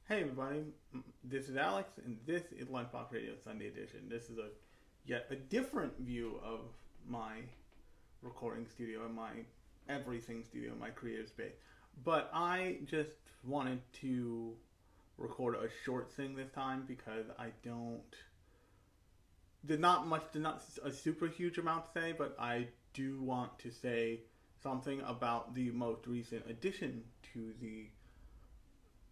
Hey everybody, this is Alex, and this is LuchBox Radio Sunday Edition. This is yet a different view of my recording studio and my everything studio, my creative space. But I just wanted to record a short thing this time because there's not a super huge amount to say, but I do want to say something about the most recent addition to the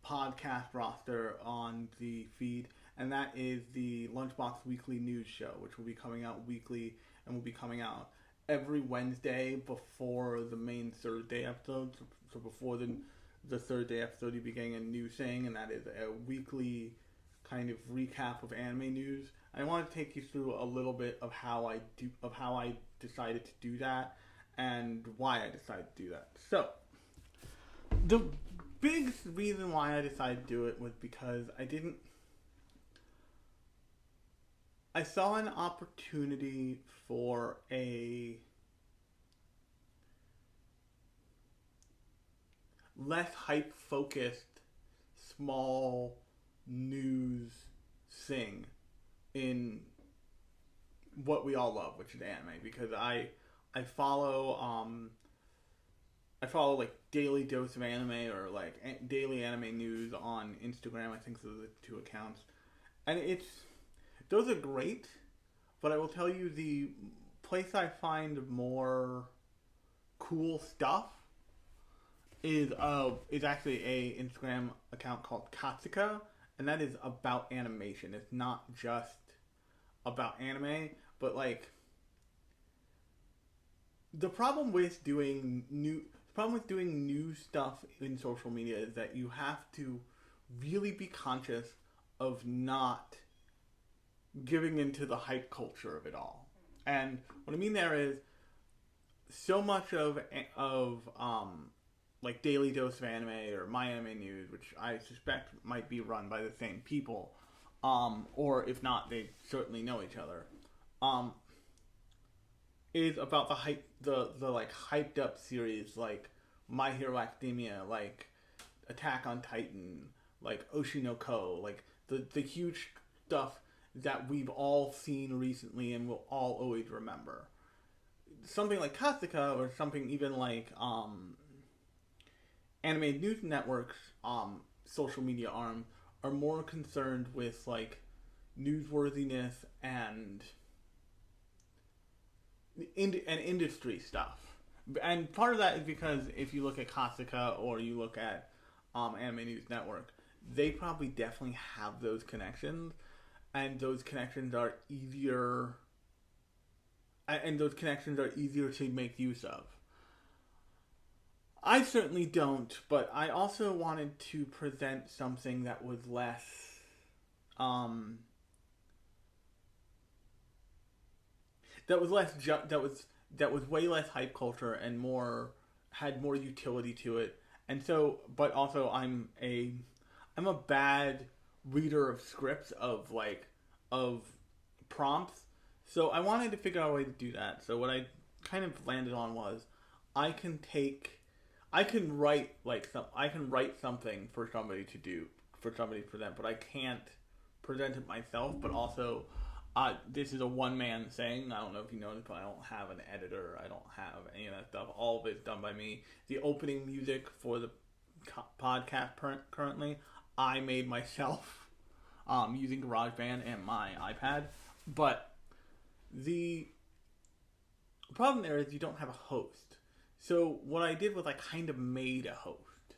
podcast roster on the feed, and that is the LuchBox Weekly News Show, which will be coming out weekly and will be coming out every Wednesday before the main Thursday episode. So before the Thursday episode, you be getting a new thing, and that is a weekly kind of recap of anime news. I want to take you through a little bit of how I decided to do that and why I decided to do that. So the biggest reason why I decided to do it was because I saw an opportunity for a less hype focused small news thing in what we all love, which is anime, because I follow like Daily Dose of Anime or like Daily Anime News on Instagram. I think those are the two accounts, and those are great. But I will tell you, the place I find more cool stuff is actually a Instagram account called Katsuka, and that is about animation. It's not just about anime, but like the problem with doing new stuff in social media is that you have to really be conscious of not giving into the hype culture of it all. And what I mean there is so much of like Daily Dose of Anime or My Anime News, which I suspect might be run by the same people, or if not, they certainly know each other, is about the like hyped up series like My Hero Academia, like Attack on Titan, like Oshinoko, like the huge stuff that we've all seen recently and will all always remember. Something like Katsuka or something even like Anime News Network's social media arm are more concerned with like newsworthiness and industry stuff. And part of that is because if you look at Katsuka or you look at Anime News Network, they probably definitely have those connections, and those connections are easier to make use of. I certainly don't, but I also wanted to present something that was less that was way less hype culture and had more utility to it. And so, but also I'm a bad reader of scripts of prompts. So I wanted to figure out a way to do that. So what I kind of landed on was I can write something for somebody to present, but I can't present it myself. But also, this is a one-man thing. I don't know if you noticed, but I don't have an editor. I don't have any of that stuff. All of it's done by me. The opening music for the podcast currently, I made myself using GarageBand and my iPad. But the problem there is you don't have a host. So what I did was I kind of made a host.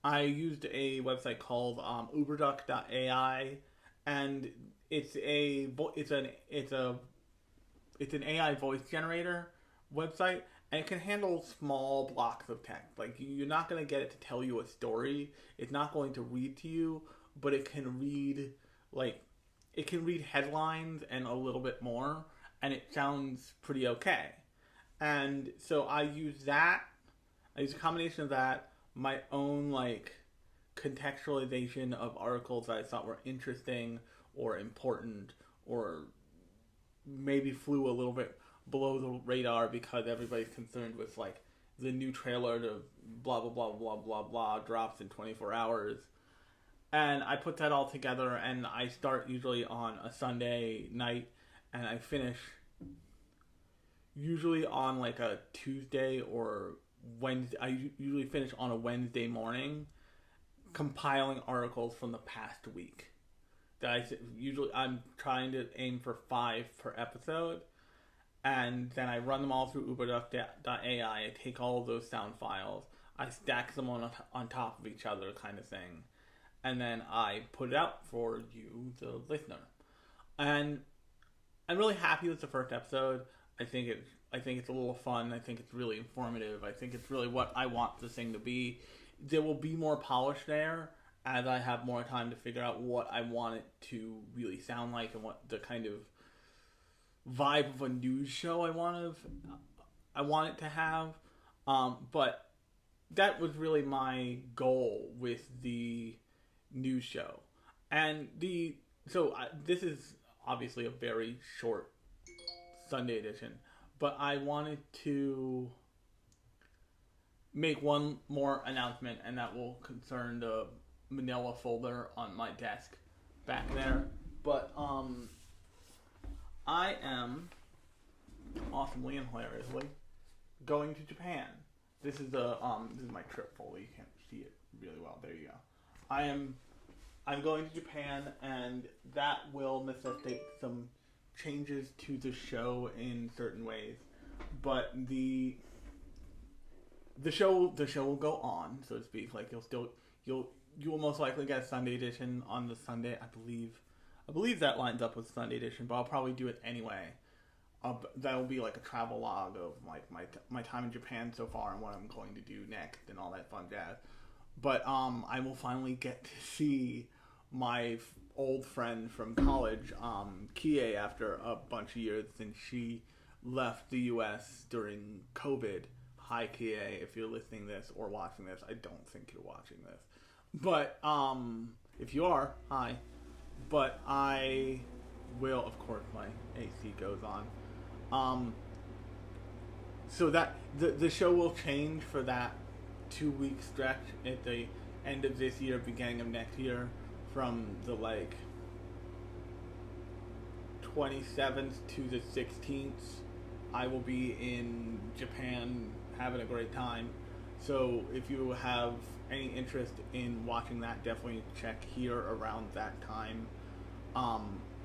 I used a website called uberduck.ai, and it's an AI voice generator website, and it can handle small blocks of text. Like, you're not going to get it to tell you a story. It's not going to read to you, but it can read headlines and a little bit more, and it sounds pretty okay. And so I use a combination of that, my own like contextualization of articles that I thought were interesting or important, or maybe flew a little bit below the radar because everybody's concerned with like the new trailer to blah blah blah blah blah blah drops in 24 hours. and I put that all together, and I start usually on a Sunday night, and I finish usually on like a Tuesday or Wednesday. I usually finish on a Wednesday morning, compiling articles from the past week. I'm trying to aim for 5 per episode, and then I run them all through uberduck.ai. I take all of those sound files, I stack them on top of each other, kind of thing, and then I put it out for you, the listener. And I'm really happy with the first episode. I think it's a little fun. I think it's really informative. I think it's really what I want this thing to be. There will be more polish there as I have more time to figure out what I want it to really sound like and what the kind of vibe of a news show I want it to have. But that was really my goal with the news show. And this is obviously a very short Sunday edition, but I wanted to make one more announcement, and that will concern the manila folder on my desk back there. But I am awesomely and hilariously going to Japan. This is my trip folder. You can't see it really well. There you go. I'm going to Japan, and that will necessitate some changes to the show in certain ways. But the show will go on, so to speak. Like you will most likely get a Sunday edition on the Sunday. I believe that lines up with Sunday edition, but I'll probably do it anyway. That will be like a travel log of like my time in Japan so far and what I'm going to do next and all that fun jazz. But I will finally get to see my old friend from college, Kie, after a bunch of years since she left the U.S. during COVID. Hi, Kie, if you're listening to this or watching this. I don't think you're watching this. But if you are, hi. But I will, of course, my AC goes on. So that the show will change for that 2-week stretch at the end of this year, beginning of next year, from the 27th to the 16th. I will be in Japan having a great time. So if you have any interest in watching that, definitely check here around that time.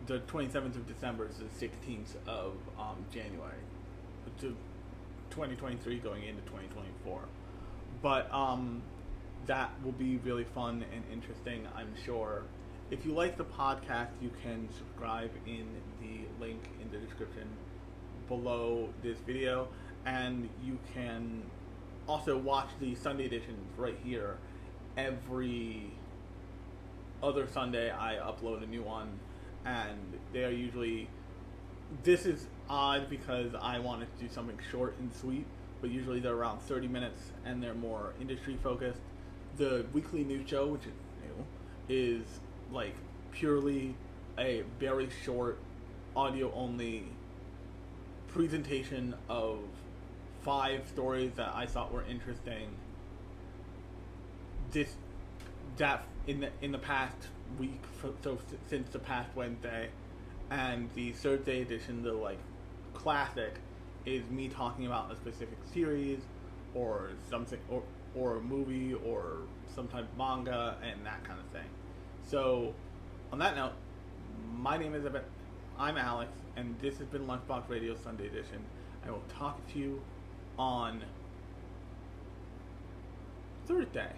The 27th of December is the 16th of January, to 2023 going into 2024. But that will be really fun and interesting, I'm sure. If you like the podcast, you can subscribe in the link in the description below this video, and you can also watch the Sunday editions right here. Every other Sunday I upload a new one, and they are usually, this is odd because I wanted to do something short and sweet, but usually they're around 30 minutes and they're more industry focused. The weekly news show, which is new, is like purely a very short audio only presentation of 5 stories that I thought were interesting in the past week, since the past Wednesday. And the Thursday edition, the classic, is me talking about a specific series or something, or a movie or some type of manga and that kind of thing. So on that note, my name is I'm Alex, and this has been LuchBox Radio Sunday Edition. I will talk to you on Thursday.